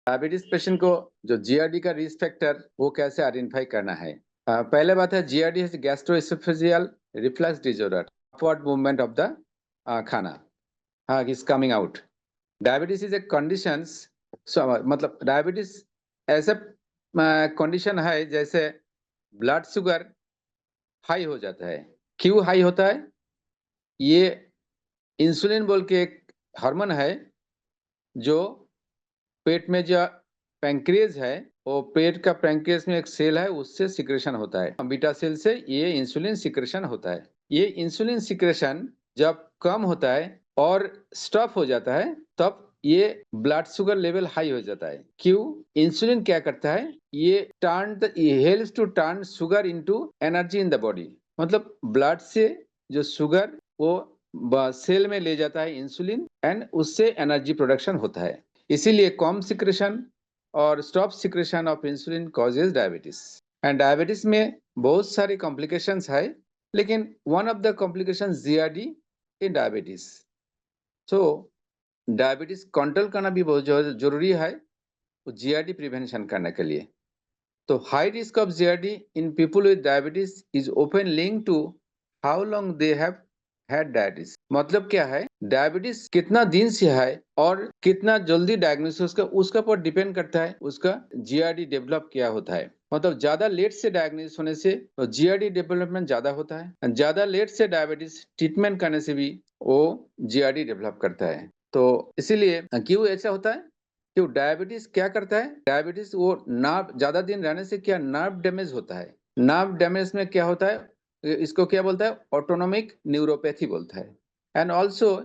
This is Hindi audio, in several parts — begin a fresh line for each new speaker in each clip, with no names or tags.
डायबिटीज पेशेंट को जो जीआरडी का रिस्क फैक्टर वो कैसे आइडेंटिफाई करना है। पहले बात है जीआरडी है gastroesophageal reflux disorder, upward movement of the खाना is coming out. Diabetes is a condition, मतलब डायबिटीज ऐसा कंडीशन है जैसे ब्लड शुगर हाई हो जाता है। क्यों हाई होता है? ये इंसुलिन बोल के एक हार्मोन है जो पेट में जो पैंक्रियाज है, वो पेट का पैंक्रियाज में एक सेल है, उससे सिक्रेशन होता है। बीटा सेल से ये इंसुलिन सिक्रेशन होता है। ये इंसुलिन सिक्रेशन जब कम होता है और स्टॉप हो जाता है तब ये ब्लड शुगर लेवल हाई हो जाता है। क्यों? इंसुलिन क्या करता है? ये helps to turn sugar into energy in the body. मतलब ब्लड से जो शुगर वो सेल में ले जाता है इंसुलिन, एंड उससे एनर्जी प्रोडक्शन होता है। इसीलिए कम सिक्रेशन और stop secretion of insulin causes diabetes. And diabetes में बहुत सारी कॉम्प्लिकेशंस है, लेकिन one of the complication GRD in diabetes. So diabetes control करना भी बहुत जरूरी है जीआरडी प्रिवेंशन करने के लिए। तो high risk of GRD in people with diabetes is open link to how long they have had diabetes. मतलब क्या है? डायबिटीज कितना दिन से है और कितना जल्दी डायग्नोसिस का उसका पर डिपेंड करता है उसका जीआरडी डेवलप किया होता है। मतलब ज्यादा लेट से डायग्नोसिस होने से तो जीआरडी डेवलपमेंट ज्यादा होता है, ज्यादा लेट से डायबिटीज ट्रीटमेंट करने से भी वो जीआरडी डेवलप करता है। तो इसीलिए क्यों ऐसा होता है? क्यों डायबिटीज क्या करता है? डायबिटीज वो नर्व ज्यादा दिन रहने से क्या नर्व डैमेज होता है। नर्व डैमेज में क्या होता है? इसको क्या बोलता है? ऑटोनोमिक न्यूरोपैथी बोलता है। एंड ऑल्सो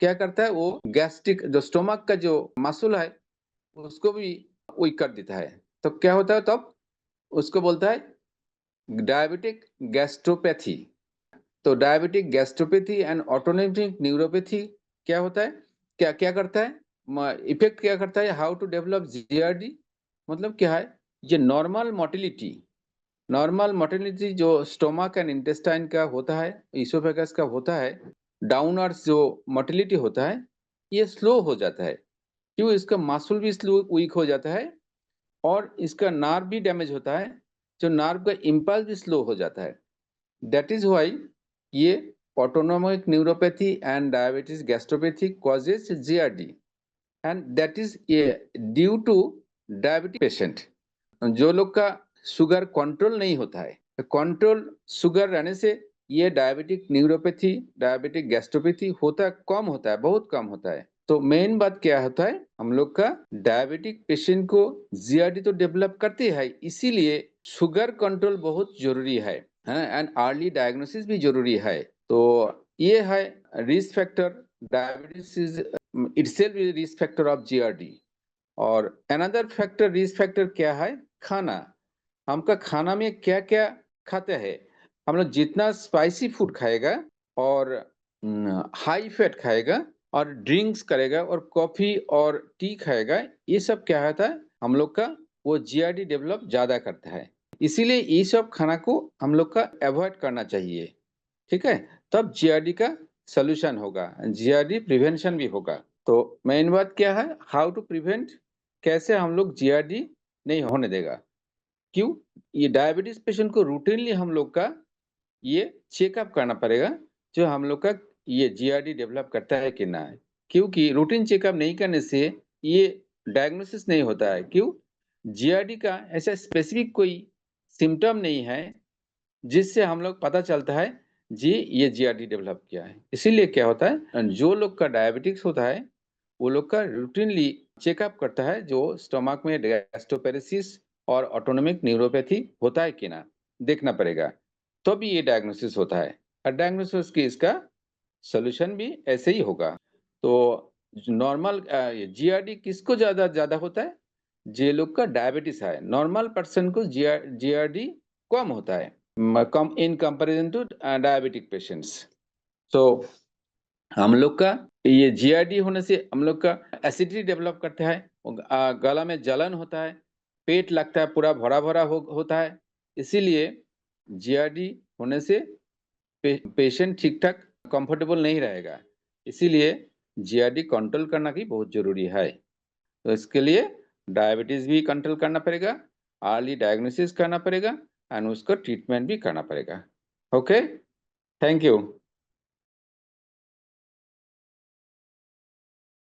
क्या करता है? वो गैस्ट्रिक जो स्टोमक का जो मसल है उसको भी वीक कर देता है। तो क्या होता है तब? उसको बोलता है डायबिटिक गैस्ट्रोपैथी। तो diabetic gastropathy and autonomic neuropathy क्या होता है? क्या क्या करता है? इफेक्ट क्या करता है? हाउ टू डेवलप जीआरडी, मतलब क्या है? ये नॉर्मल मोटिलिटी जो स्टोमक एंड इंटेस्टाइन का होता है, इसोफेगस का होता है, डाउनवर्ड्स जो मोटिलिटी होता है ये स्लो हो जाता है। क्यों? इसका मसल भी स्लो वीक हो जाता है और इसका नर्व भी डैमेज होता है, जो नर्व का इम्पल्स भी स्लो हो जाता है। दैट इज व्हाई ये autonomic neuropathy and diabetes gastropathy causes GRD, and that is due to diabetic patient. जो लोग का शुगर कंट्रोल नहीं होता है, कंट्रोल शुगर रहने से ये डायबिटिक न्यूरोपैथी डायबिटिक गैस्ट्रोपैथी होता कम होता है, बहुत कम होता है। तो मेन बात क्या होता है? हम लोग का डायबिटिक पेशेंट को जीआरडी तो डेवलप करते हैं, इसीलिए शुगर कंट्रोल बहुत जरूरी है एंड अर्ली डायग्नोसिस भी जरूरी है। तो ये है risk factor. Diabetes is itself risk factor of GRD. और अनदर फैक्टर रिस्क फैक्टर क्या है? खाना। हमका खाना में क्या क्या खाते हैं? हम लोग जितना स्पाइसी फूड खाएगा और हाई फैट खाएगा और ड्रिंक्स करेगा और कॉफी और टी खाएगा, ये सब क्या होता है हम लोग का? वो जीआरडी डेवलप ज्यादा करता है। इसीलिए ये सब खाना को हम लोग का अवॉइड करना चाहिए। ठीक है? तब जीआरडी का सोल्यूशन होगा, जीआरडी प्रिवेंशन भी होगा। तो मेन बात क्या है? हाउ टू प्रिवेंट, कैसे हम लोग जीआरडी नहीं होने देगा। क्यों? ये डायबिटीज पेशेंट को रूटीनली हम लोग का ये चेकअप करना पड़ेगा, जो हम लोग का ये जीआरडी डेवलप करता है कि ना है। क्योंकि रूटीन चेकअप नहीं करने से ये डायग्नोसिस नहीं होता है। क्यों? जीआरडी का ऐसा स्पेसिफिक कोई सिम्टम नहीं है जिससे हम लोग पता चलता है जी ये जीआरडी डेवलप किया है। इसीलिए क्या होता है, जो लोग का डायबिटिक्स होता है वो लोग का रूटीनली चेकअप करता है, जो स्टमक में गैस्ट्रोपेरेसिस और ऑटोनोमिक न्यूरोपैथी होता है कि ना, देखना पड़ेगा। तो भी ये डायग्नोसिस होता है, और डायग्नोसिस की इसका सोल्यूशन भी ऐसे ही होगा। तो नॉर्मल जीआरडी किसको ज्यादा ज्यादा होता है? जे लोग का डायबिटीज है, नॉर्मल पर्सन को जीआरडी कम होता है, कम in comparison to diabetic patients. So हम लोग का ये जीआरडी होने से हम लोग का एसिडिटी डेवलप करता है, गला में जलन होता है, पेट लगता है पूरा भरा भरा होता है। इसीलिए जीआरडी होने से पेशेंट ठीक ठाक कंफर्टेबल नहीं रहेगा। इसीलिए जीआरडी कंट्रोल करना भी बहुत जरूरी है। तो इसके लिए डायबिटीज भी कंट्रोल करना पड़ेगा, अर्ली डायग्नोसिस करना पड़ेगा एंड उसका ट्रीटमेंट भी करना पड़ेगा। Okay, thank you.